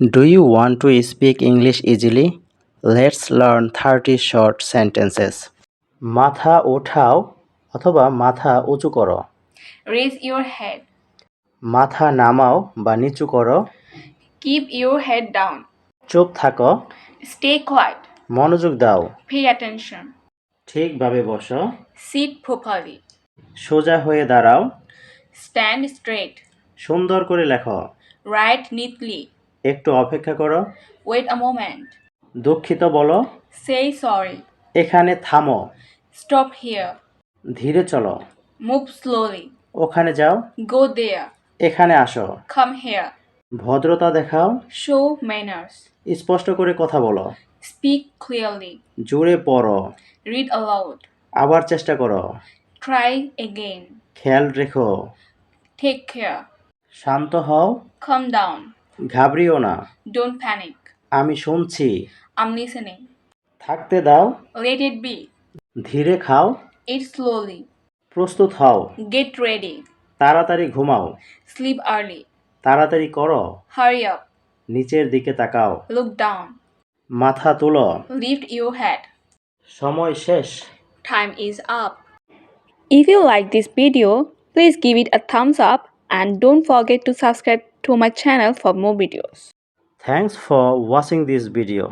Do you want to speak English easily? Let's learn 30 short sentences. মাথা ওঠাও অথবা মাথা উঁচু করো। Raise your head. মাথা নামাও বা নিচু করো। Keep your head down. চুপ থাকো। Stay quiet. মনোযোগ দাও। Pay attention. ঠিকভাবে বসো। Sit properly. সোজা হয়ে দাঁড়াও। Stand straight. সুন্দর করে লেখো। Write neatly. একটু অপেক্ষা করো। Wait a moment. দুঃখিত বলো। Say sorry. এখানে থামো। Stop here. ধীরে চলো। Move slowly. ওখানে যাও। Go there. এখানে আসো। Come here. ভদ্রতা দেখাও। Show manners. স্পষ্ট করে কথা বলো। Speak clearly. জোরে পড়ো। Read aloud. আবার চেষ্টা করো। Try again. খেয়াল রেখো। Take care. শান্ত হও। Calm down. ঘাবড়িও না। Don't panic. আমি শুনছি। I'm listening. থাকতে দাও। Let it be. ধীরে খাও। Eat slowly. প্রস্তুত হও। Get ready. তাড়াতাড়ি ঘুমাও। Sleep early. তাড়াতাড়ি করো। Hurry up. নিচের দিকে তাকাও। Look down. মাথা তুলো। Lift your head. সময় শেষ। Time is up. If you like this video, please give it a thumbs up and don't forget to subscribe to my channel for more videos. Thanks for watching this video.